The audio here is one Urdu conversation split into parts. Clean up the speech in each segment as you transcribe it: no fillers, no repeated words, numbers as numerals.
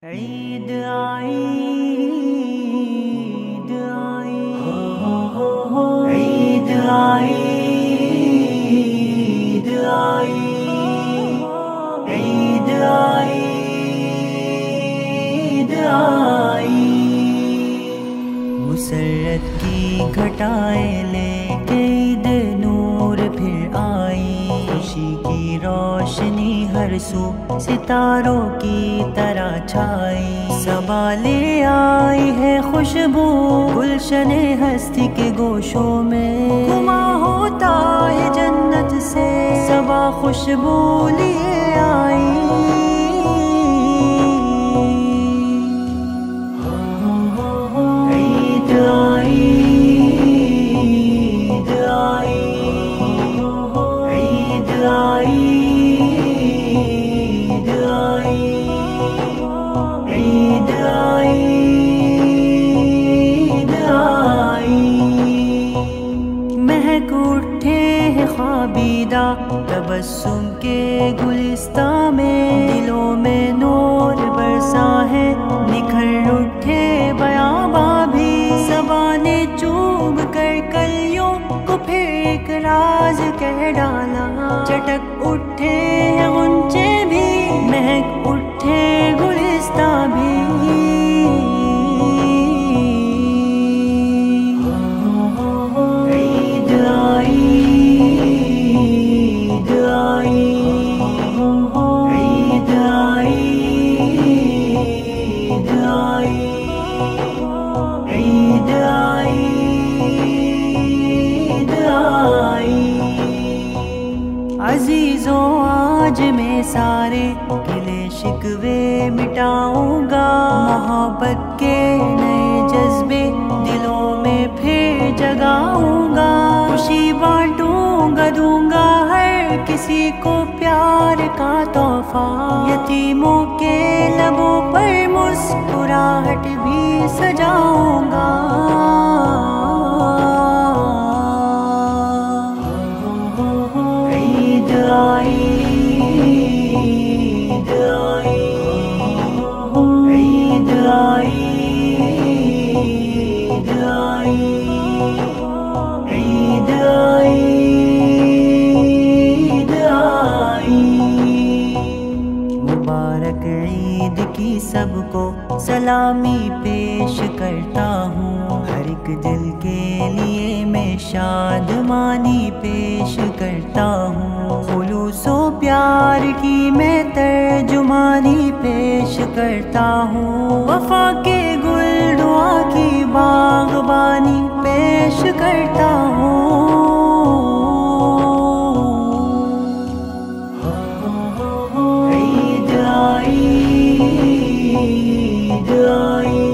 عید آئی عید آئی عید آئی عید آئی عید آئی عید آئی مسرت کی گھٹائیں لے کے عید نور پھر آئی خوشی کی روشنی ہر سو ستاروں کی طرح چھائی صبا لے آئی ہے خوشبو گلشن ہستی کے گوشوں میں گما ہوتا ہے جنت سے صبا خوشبو لیے آئی عید آئی عید آئی عید آئی عید آئی عید آئی مہک اٹھے ہیں خوابیدہ تبسم کے گلستاں میں دلوں میں نور برسا ہے نکھر اٹھے بیاباں بھی صبا نے چوم کر کلیوں کو پھر ایک راز کہہ ڈالا چٹک اٹھے ہیں غنچے بھی مہک اٹھے گلستاں بھی عید آئی عید آئی عید آئی عید آئی عید آئی عید آئی عزیزوں آج میں سارے گلے شکوے مٹاؤں گا محبت کے نئے جذبے دلوں میں پھر جگاؤں گا خوشی بانٹوں گا دوں گا ہر کسی کو پیار کا تحفہ یتیموں کے لبوں پر مسکراہٹ بھی سجاؤں گا عید آئی عید آئی عید آئی عید آئی عید آئی عید آئی مبارک عید کی سب کو سلامی پیش کرتا ہوں ہر ایک دل کے لیے میں شادمانی پیش کرتا ہوں خلوص و پیار کی میں ترجمانی پیش کرتا ہوں وفا کے گل دعا کی باغبانی پیش کرتا ہوں عید آئی عید آئی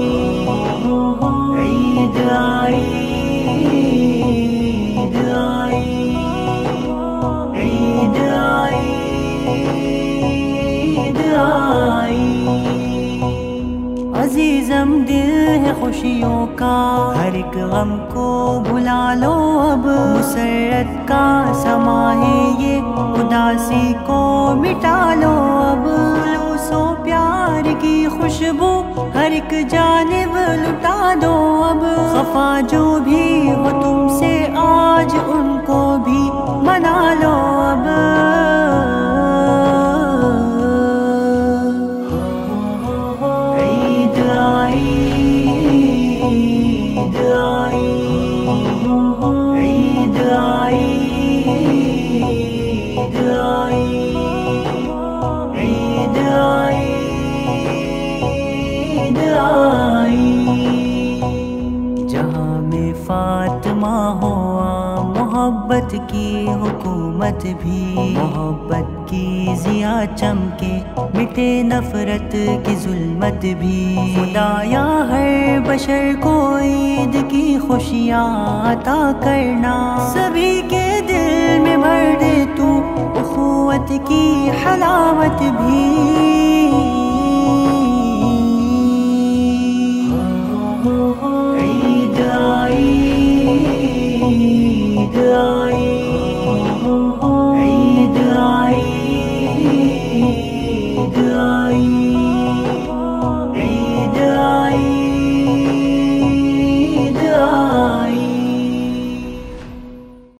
عید آئی عید آئی عید آئی عید آئی عزیزم دل ہے خوشیوں کا ہر ایک غم کو بھلا لو اب مسرت کا سما ہے یہ اداسی کو مٹا لو اب خلوص و پیار کی خوشبو ہر ایک جانب لٹا دو اب خفا جو بھی ہو تم سے آج ان کو بھی منا لو اب عید آئی عید آئی عید آئی عید آئی عید آئی عید آئی جہاں میں فاطمہ ہوا محبت کی حکومت بھی محبت کی ضیا چمکے مٹے نفرت کی ظلمت بھی خدایا ہر بشر کو عید کی خوشیاں عطا کرنا سبھی کے دل میں بھر دے تو اخوت کی حلاوت بھی عید آئی عید آئی عید آئی عید آئی